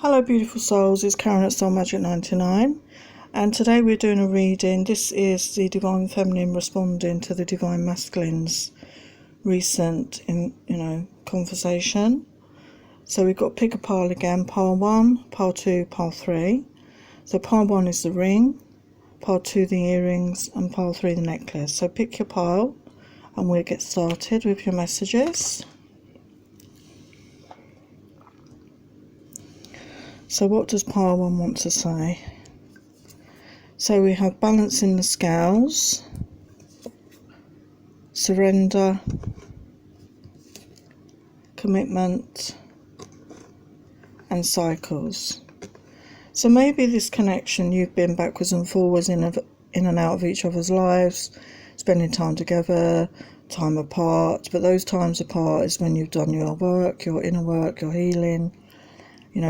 Hello beautiful souls, it's Karen at Soul Magic 99 and today we're doing a reading. This is the Divine Feminine responding to the Divine Masculine's recent conversation. So we've got pick a pile again, pile 1, pile 2, pile 3. So pile 1 is the ring, pile 2 the earrings and pile 3 the necklace. So pick your pile and we'll get started with your messages. So what does pile 1 want to say? So we have balance in the scales, surrender, commitment and cycles. So maybe this connection, you've been backwards and forwards in and out of each other's lives, spending time together, time apart, but those times apart is when you've done your work, your inner work, your healing,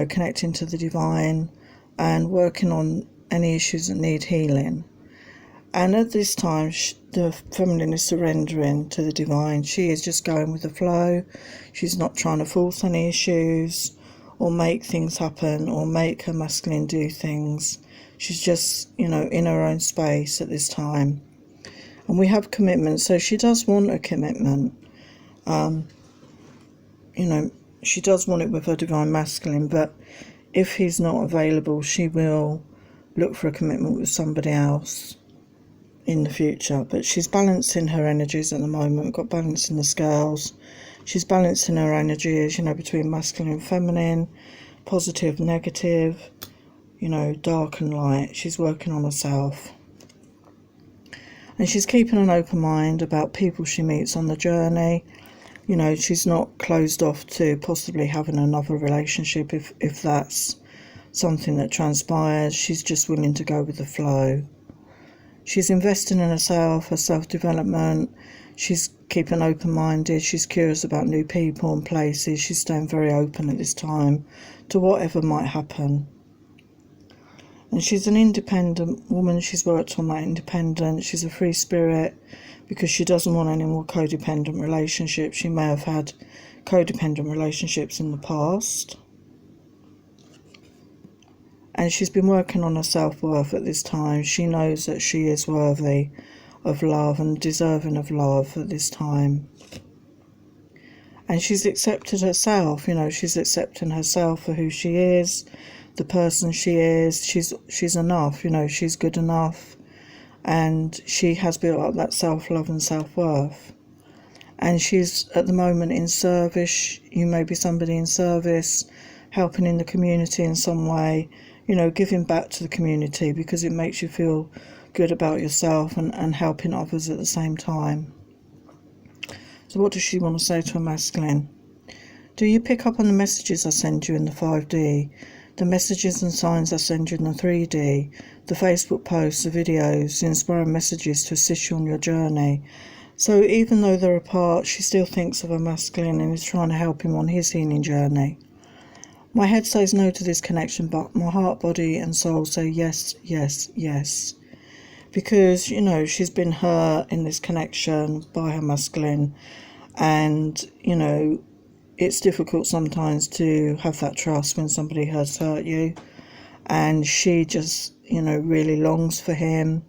connecting to the divine and working on any issues that need healing. And at this time, the feminine is surrendering to the divine. She is just going with the flow. She's not trying to force any issues or make things happen or make her masculine do things. She's just, in her own space at this time. And we have commitment. So she does want a commitment. She does want it with her divine masculine, but if he's not available, she will look for a commitment with somebody else in the future. But she's balancing her energies at the moment, got balance in the scales. She's balancing her energies, between masculine and feminine, positive, negative, dark and light. She's working on herself. And she's keeping an open mind about people she meets on the journey. She's not closed off to possibly having another relationship if that's something that transpires. She's just willing to go with the flow. She's investing in herself, her self-development. She's keeping open-minded. She's curious about new people and places. She's staying very open at this time to whatever might happen. And she's an independent woman. She's worked on that independence. She's a free spirit because she doesn't want any more codependent relationships. She may have had codependent relationships in the past. And she's been working on her self-worth at this time. She knows that she is worthy of love and deserving of love at this time. And she's accepted herself, she's accepting herself for who she is, the person she is. She's enough, she's good enough. And she has built up that self-love and self-worth. And she's at the moment in service. You may be somebody in service, helping in the community in some way, giving back to the community because it makes you feel good about yourself and helping others at the same time. So what does she want to say to a masculine? Do you pick up on the messages I send you in the 5D? The messages and signs I send you in the 3D, the Facebook posts, the videos, the inspiring messages to assist you on your journey. So even though they're apart, she still thinks of her masculine and is trying to help him on his healing journey. My head says no to this connection, but my heart, body and soul say yes, yes, yes. Because, she's been hurt in this connection by her masculine and, it's difficult sometimes to have that trust when somebody has hurt you, and she just, really longs for him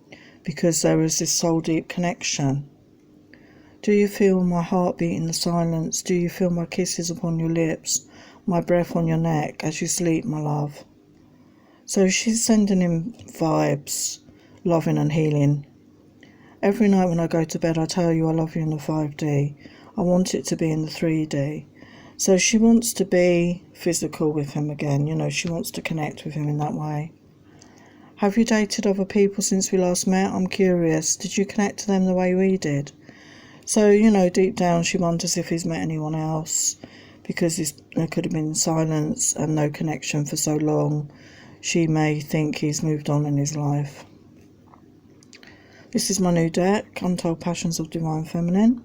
because there is this soul deep connection. Do you feel my heartbeat in the silence? Do you feel my kisses upon your lips, my breath on your neck as you sleep, my love? So she's sending him vibes, loving and healing. Every night when I go to bed, I tell you I love you in the 5D. I want it to be in the 3D. So she wants to be physical with him again, she wants to connect with him in that way. Have you dated other people since we last met? I'm curious. Did you connect to them the way we did? So, deep down she wonders if he's met anyone else because there could have been silence and no connection for so long. She may think he's moved on in his life. This is my new deck, Untold Passions of Divine Feminine.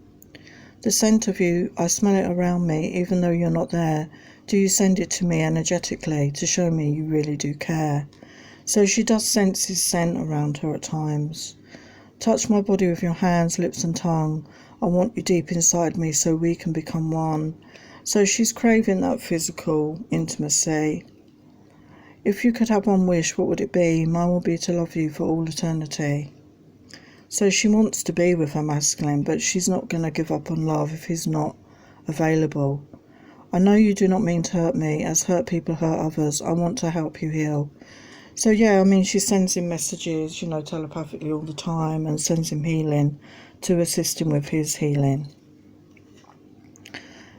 The scent of you, I smell it around me, even though you're not there. Do you send it to me energetically to show me you really do care? So she does sense his scent around her at times. Touch my body with your hands, lips and tongue. I want you deep inside me so we can become one. So she's craving that physical intimacy. If you could have one wish, what would it be? Mine will be to love you for all eternity. So she wants to be with her masculine, but she's not going to give up on love if he's not available. I know you do not mean to hurt me, as hurt people hurt others. I want to help you heal. So yeah, I mean, she sends him messages, you know, telepathically all the time, and sends him healing to assist him with his healing.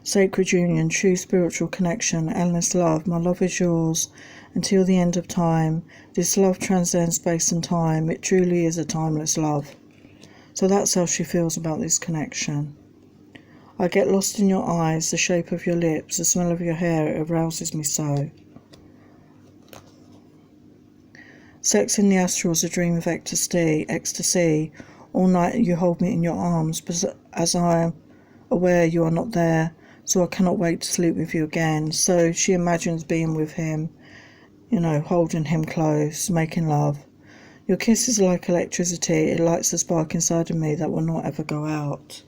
Sacred union, true spiritual connection, endless love. My love is yours until the end of time. This love transcends space and time. It truly is a timeless love. So that's how she feels about this connection. I get lost in your eyes, the shape of your lips, the smell of your hair, it arouses me so. Sex in the astrals, a dream of ecstasy. All night you hold me in your arms, but as I am aware you are not there, so I cannot wait to sleep with you again. So she imagines being with him, you know, holding him close, making love. Your kiss is like electricity, it lights the spark inside of me that will not ever go out.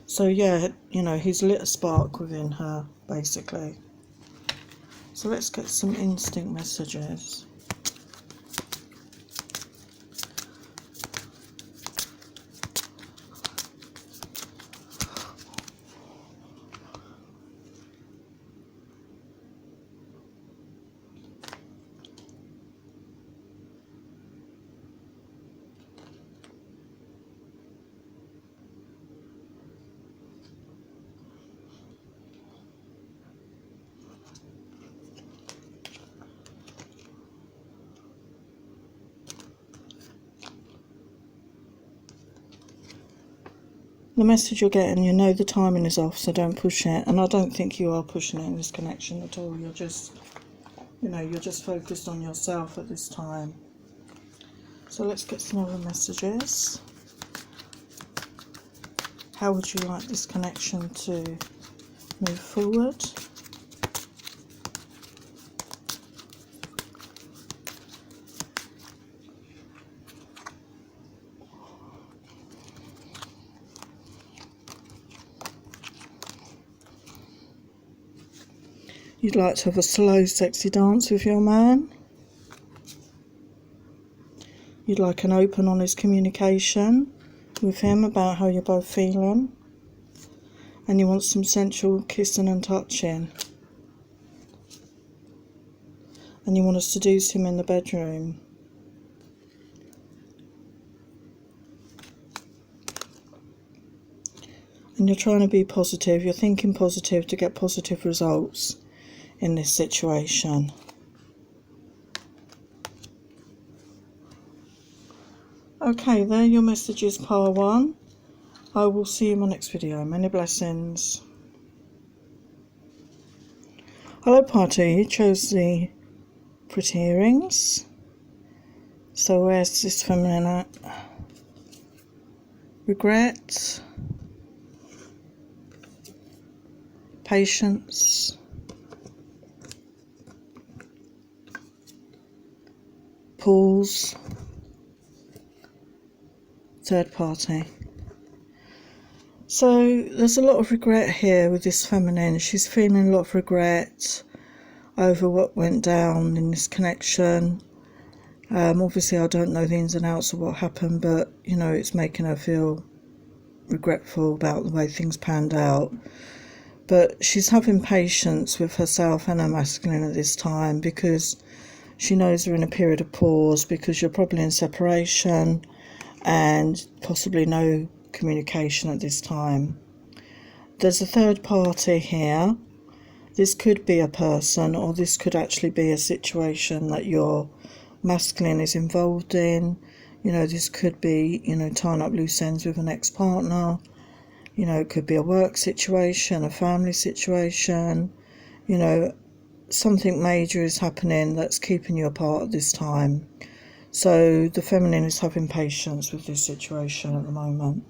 So yeah, you know, he's lit a spark within her, basically. So let's get some instinct messages. The message you're getting, you know the timing is off, so don't push it. And I don't think you are pushing it in this connection at all. You're just, you know, you're just focused on yourself at this time. So let's get some other messages. How would you like this connection to move forward? You'd like to have a slow, sexy dance with your man. You'd like an open, honest communication with him about how you're both feeling. And you want some sensual kissing and touching. And you want to seduce him in the bedroom. And you're trying to be positive. You're thinking positive to get positive results in this situation. Okay, there are your messages, part 1. I will see you in my next video. Many blessings. Hello party, you chose the pretty earrings. So where's this feminine at? Regret. Patience. Pause. Third party. So there's a lot of regret here with this feminine. She's feeling a lot of regret over what went down in this connection. Obviously I don't know the ins and outs of what happened, but you know, it's making her feel regretful about the way things panned out. But she's having patience with herself and her masculine at this time, because she knows they're in a period of pause, because you're probably in separation and possibly no communication at this time. There's a third party here. This could be a person, or this could actually be a situation that your masculine is involved in. You know, this could be, you know, tying up loose ends with an ex-partner. You know, it could be a work situation, a family situation. You know, something major is happening that's keeping you apart at this time. So the feminine is having patience with this situation at the moment.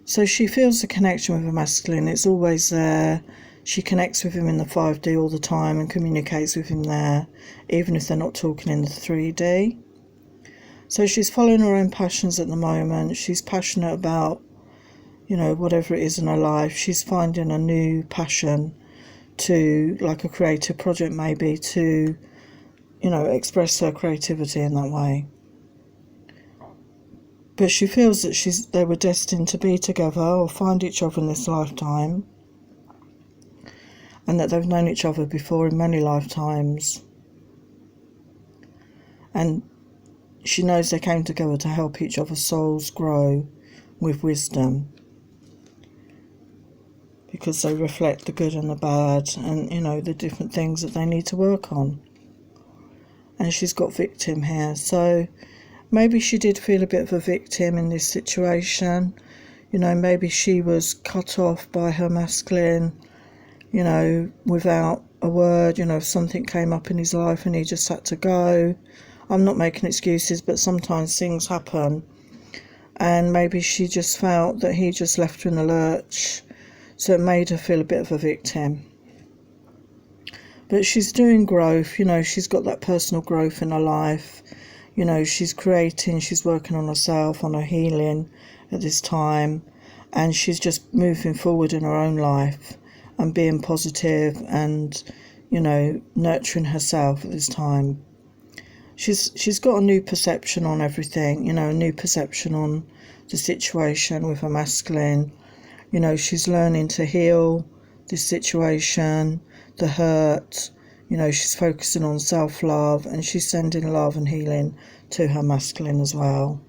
So she feels the connection with her masculine. It's always there. She connects with him in the 5D all the time and communicates with him there, even if they're not talking in the 3D. So she's following her own passions at the moment. She's passionate about, you know, whatever it is in her life. She's finding a new passion to, like a creative project maybe, to, you know, express her creativity in that way. But she feels that they were destined to be together or find each other in this lifetime, and that they've known each other before in many lifetimes. And she knows they came together to help each other's souls grow with wisdom, because they reflect the good and the bad, and, you know, the different things that they need to work on. And she's got victim here, so maybe she did feel a bit of a victim in this situation. You know, maybe she was cut off by her masculine, you know, without a word. You know, if something came up in his life and he just had to go. I'm not making excuses, but sometimes things happen, and maybe she just felt that he just left her in the lurch, so it made her feel a bit of a victim. But she's doing growth, you know, she's got that personal growth in her life. You know, she's creating, she's working on herself, on her healing at this time, and she's just moving forward in her own life and being positive and, you know, nurturing herself at this time. She's got a new perception on everything, you know, a new perception on the situation with her masculine. You know, she's learning to heal this situation, the hurt. You know, she's focusing on self-love, and she's sending love and healing to her masculine as well,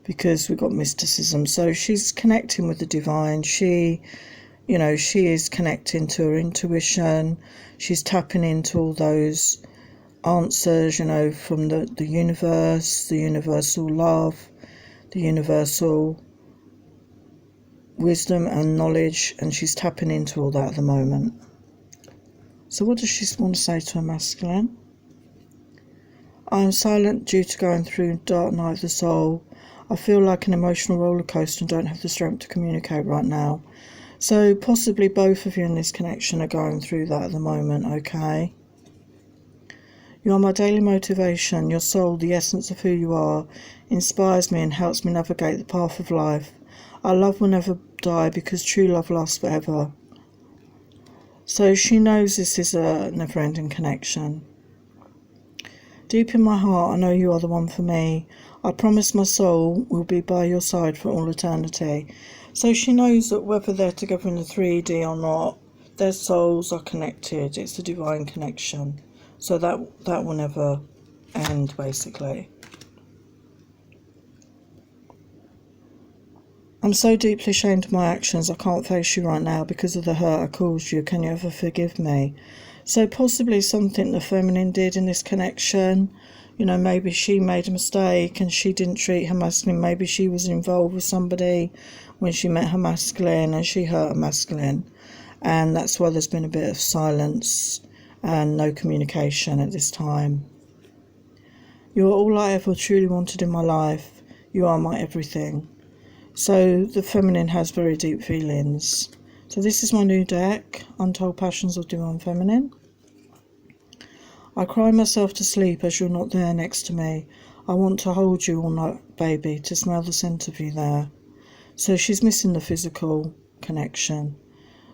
because we've got mysticism. So she's connecting with the divine. She, you know, she is connecting to her intuition. She's tapping into all those answers, you know, from the universe, the universal love, the universal wisdom and knowledge, and she's tapping into all that at the moment. So what does she want to say to her masculine? I am silent due to going through dark night of the soul. I feel like an emotional roller coaster and don't have the strength to communicate right now. So possibly both of you in this connection are going through that at the moment, okay? You are my daily motivation. Your soul, the essence of who you are, inspires me and helps me navigate the path of life. Our love will never die because true love lasts forever. So she knows this is a never-ending connection. Deep in my heart, I know you are the one for me. I promise my soul will be by your side for all eternity. So she knows that whether they're together in the 3D or not, their souls are connected. It's a divine connection. So that will never end, basically. I'm so deeply ashamed of my actions, I can't face you right now because of the hurt I caused you. Can you ever forgive me? So possibly something the feminine did in this connection. You know, maybe she made a mistake and she didn't treat her masculine. Maybe she was involved with somebody when she met her masculine and she hurt her masculine. And that's why there's been a bit of silence and no communication at this time. You are all I ever truly wanted in my life. You are my everything. So the feminine has very deep feelings. So this is my new deck, Untold Passions of Divine Feminine. I cry myself to sleep as you're not there next to me. I want to hold you all night, baby, to smell the scent of you there. So she's missing the physical connection.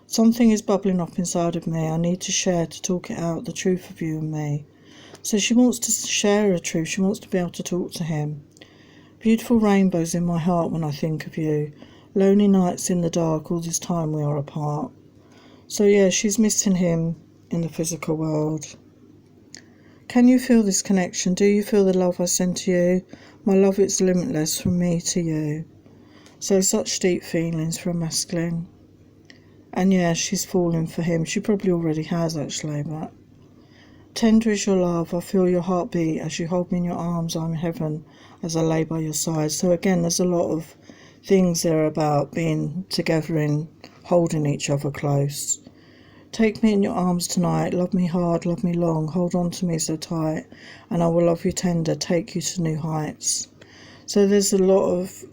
Something is bubbling up inside of me. I need to share, to talk it out, the truth of you and me. So she wants to share her truth. She wants to be able to talk to him. Beautiful rainbows in my heart when I think of you. Lonely nights in the dark, all this time we are apart. So yeah, she's missing him in the physical world. Can you feel this connection? Do you feel the love I send to you? My love is limitless from me to you. So such deep feelings for a masculine. And yeah, she's falling for him. She probably already has actually, but tender is your love. I feel your heartbeat as you hold me in your arms. I'm in heaven as I lay by your side. So again, there's a lot of things there about being together and holding each other close. Take me in your arms tonight. Love me hard, love me long. Hold on to me so tight, and I will love you tender. Take you to new heights. So there's a lot of,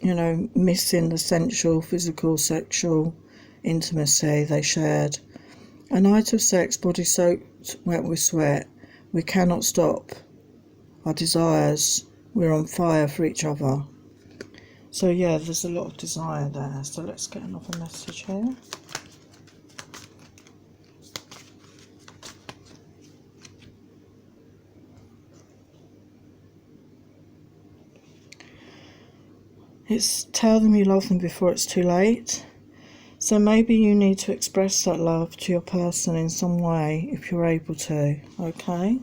you know, missing the sensual, physical, sexual intimacy they shared. A night of sex, body soaked wet with sweat. We cannot stop our desires. We're on fire for each other. So yeah, there's a lot of desire there. So let's get another message here. It's tell them you love them before it's too late. So maybe you need to express that love to your person in some way if you're able to, okay?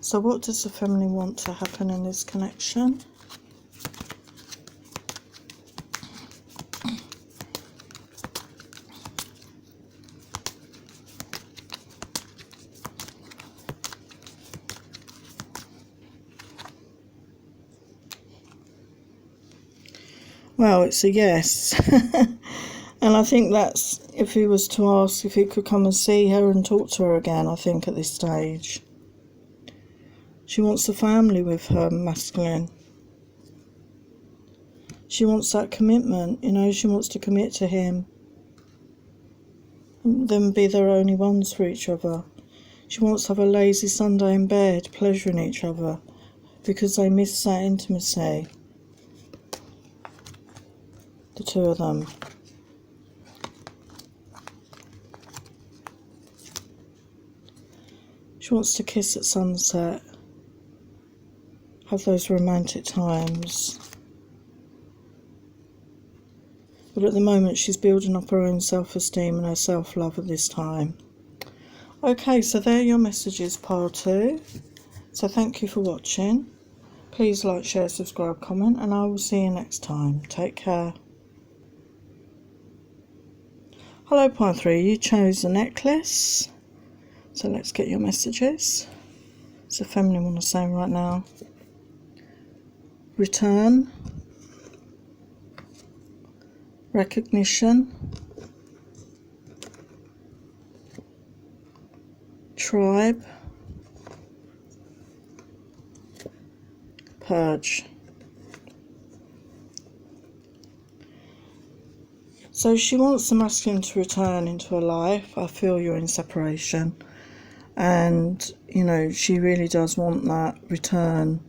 So what does the feminine want to happen in this connection? Well, it's a yes. And I think that's, if he was to ask if he could come and see her and talk to her again, I think at this stage. She wants a family with her masculine. She wants that commitment, you know, she wants to commit to him. And then be their only ones for each other. She wants to have a lazy Sunday in bed, pleasuring each other, because they miss that intimacy. The two of them. She wants to kiss at sunset, have those romantic times. But at the moment she's building up her own self-esteem and her self-love at this time. Okay, so there are your messages, pile 2. So thank you for watching. Please like, share, subscribe, comment, and I will see you next time. Take care. Hello, pile 3. You chose the necklace. So let's get your messages. It's the feminine one I'm saying right now. Return. Recognition. Tribe. Purge. So she wants the masculine to return into her life. I feel you're in separation. And, you know, she really does want that return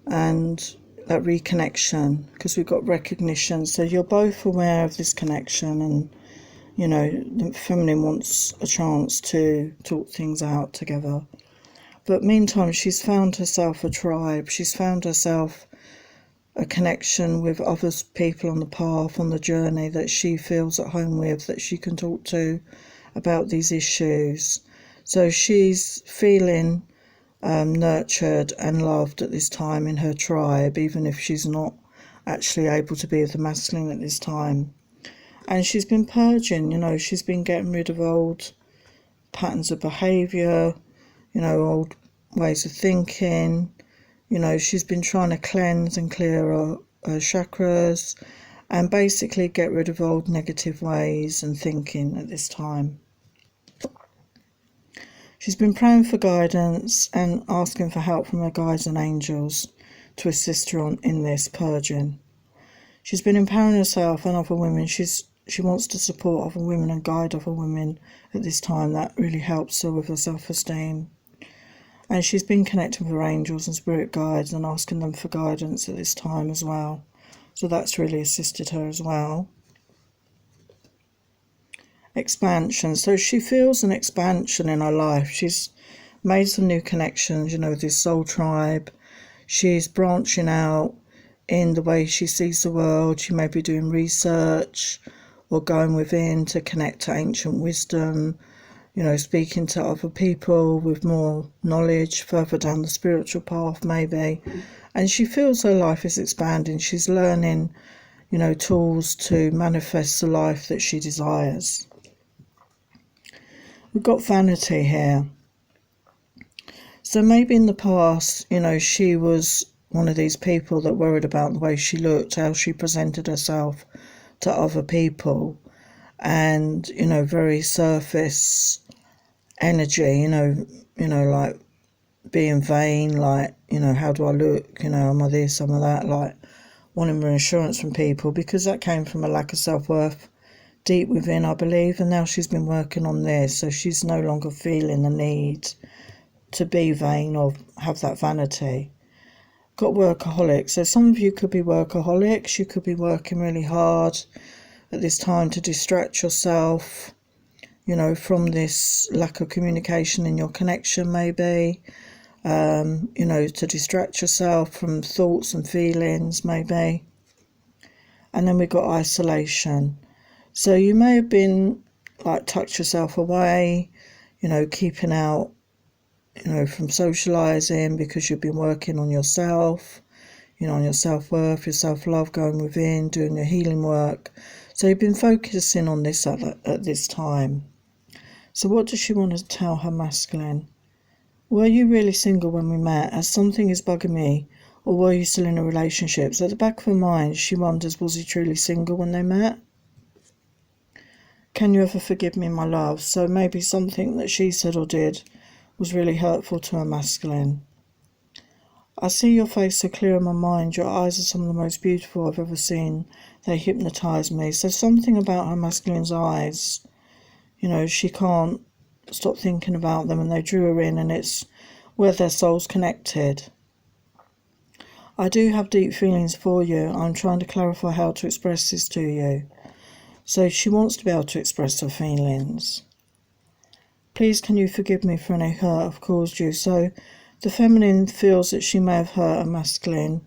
and that reconnection, because we've got recognition. So you're both aware of this connection, and, you know, the feminine wants a chance to talk things out together. But meantime, she's found herself a tribe. She's found herself a connection with other people on the path, on the journey, that she feels at home with, that she can talk to about these issues. So she's feeling nurtured and loved at this time in her tribe, even if she's not actually able to be with the masculine at this time. And she's been purging, you know, she's been getting rid of old patterns of behaviour, you know, old ways of thinking. You know, she's been trying to cleanse and clear her chakras and basically get rid of old negative ways and thinking at this time. She's been praying for guidance and asking for help from her guides and angels to assist her in this purging. She's been empowering herself and other women. She wants to support other women and guide other women at this time. That really helps her with her self-esteem. And she's been connecting with her angels and spirit guides and asking them for guidance at this time as well. So that's really assisted her as well. Expansion. So she feels an expansion in her life. She's made some new connections, you know, with this soul tribe. She's branching out in the way she sees the world. She may be doing research or going within to connect to ancient wisdom, you know, speaking to other people with more knowledge further down the spiritual path maybe. And she feels her life is expanding. She's learning, you know, tools to manifest the life that she desires. We've got vanity here. So maybe in the past, you know, she was one of these people that worried about the way she looked, how she presented herself to other people, and, you know, very surface energy, you know, like being vain, like, you know, how do I look, you know, am I this, am I that, like wanting reassurance from people, because that came from a lack of self-worth deep within, I believe. And now she's been working on this, so she's no longer feeling the need to be vain or have that vanity. Got workaholics. So some of you could be workaholics. You could be working really hard at this time to distract yourself, you know, from this lack of communication in your connection maybe, you know, to distract yourself from thoughts and feelings maybe. And then we got isolation. So you may have been like tucked yourself away, you know, keeping out, you know, from socializing because you've been working on yourself, you know, on your self-worth, your self-love, going within, doing your healing work. So you've been focusing on this at this time. So what does she want to tell her masculine? Were you really single when we met, as something is bugging me, or were you still in a relationship? So at the back of her mind, she wonders, was he truly single when they met? Can you ever forgive me, my love? So maybe something that she said or did was really hurtful to her masculine. I see your face so clear in my mind. Your eyes are some of the most beautiful I've ever seen. They hypnotise me. So something about her masculine's eyes, you know, she can't stop thinking about them, and they drew her in, and it's where their souls connected. I do have deep feelings for you. I'm trying to clarify how to express this to you. So she wants to be able to express her feelings. Please, can you forgive me for any hurt I've caused you? So the feminine feels that she may have hurt a masculine.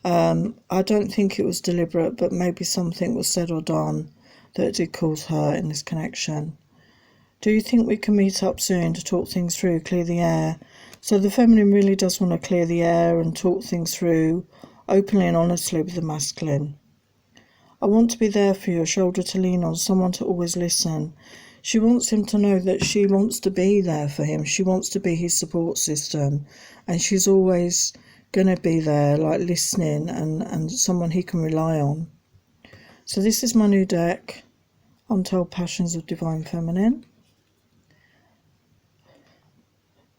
I don't think it was deliberate, but maybe something was said or done that did cause hurt in this connection. Do you think we can meet up soon to talk things through, clear the air? So the feminine really does want to clear the air and talk things through openly and honestly with the masculine. I want to be there for you, a shoulder to lean on, someone to always listen. She wants him to know that she wants to be there for him. She wants to be his support system, and she's always going to be there, like listening and someone he can rely on. So this is my new deck, Untold Passions of Divine Feminine.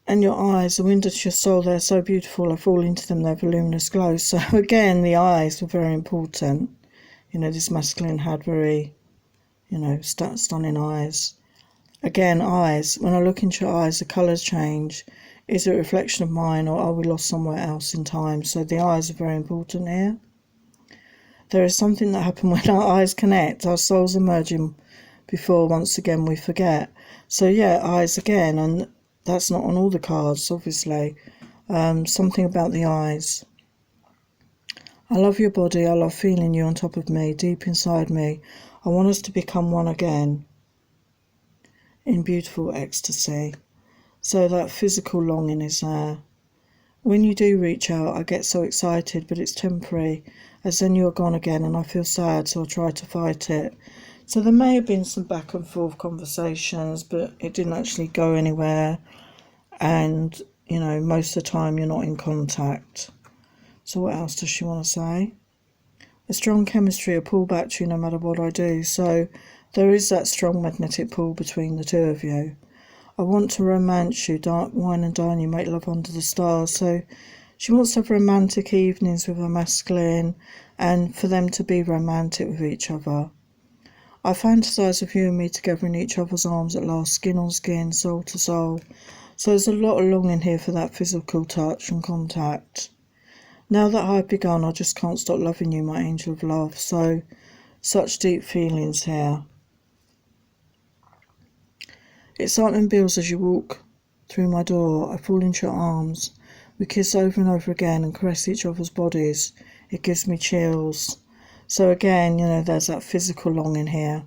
And your eyes, the window to your soul, they're so beautiful. I fall into them, they have a luminous glow. So again, the eyes were very important. You know, this masculine had very, you know, stunning eyes. Again, eyes, when I look into your eyes, the colours change. Is it a reflection of mine, or are we lost somewhere else in time? So the eyes are very important here. There is something that happens when our eyes connect. Our souls are merging before, once again, we forget. So yeah, eyes again, and that's not on all the cards, obviously. Something about the eyes. I love your body. I love feeling you on top of me, deep inside me. I want us to become one again in beautiful ecstasy. So that physical longing is there. When you do reach out, I get so excited, but it's temporary, as then you're gone again and I feel sad, so I try to fight it. So there may have been some back and forth conversations, but it didn't actually go anywhere. And, you know, most of the time you're not in contact. So what else does she want to say? A strong chemistry, a pull back to you no matter what I do. So there is that strong magnetic pull between the two of you. I want to romance you, wine and dine you, make love under the stars. So she wants to have romantic evenings with her masculine, and for them to be romantic with each other. I fantasise of you and me together in each other's arms at last, skin on skin, soul to soul. So there's a lot of longing here for that physical touch and contact. Now that I've begun, I just can't stop loving you, my angel of love. So, such deep feelings here. Excitement builds as you walk through my door. I fall into your arms. We kiss over and over again and caress each other's bodies. It gives me chills. So again, you know, there's that physical longing here.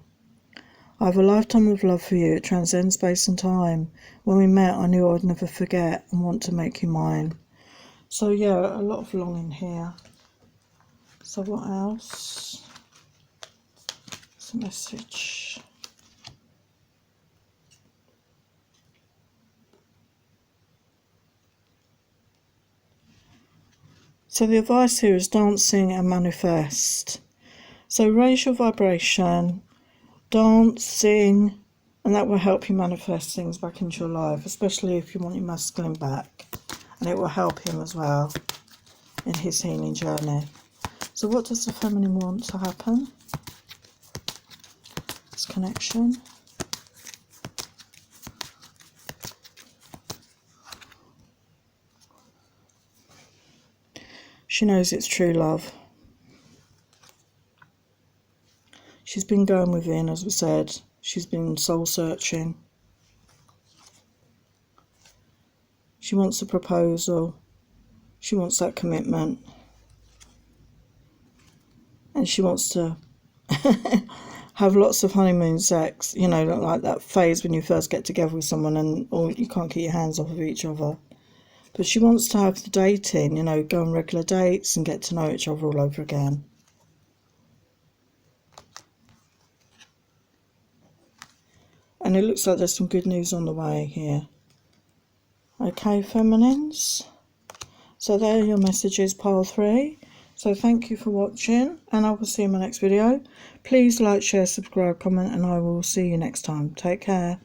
I have a lifetime of love for you. It transcends space and time. When we met, I knew I would never forget and want to make you mine. So yeah, a lot of longing here. So what else? It's a message. So the advice here is dancing and manifest. So raise your vibration, dance, sing, and that will help you manifest things back into your life, especially if you want your masculine back. And it will help him as well in his healing journey. So what does the feminine want to happen? This connection. She knows it's true love. She's been going within, as we said. She's been soul searching. She wants a proposal. She wants that commitment. and she wants to have lots of honeymoon sex, you know, like that phase when you first get together with someone and or you can't keep your hands off of each other. But she wants to have the dating, you know, go on regular dates and get to know each other all over again. And it looks like there's some good news on the way here. Okay, feminines. So there are your messages, pile 3. So thank you for watching, and I will see you in my next video. Please like, share, subscribe, comment, and I will see you next time. Take care.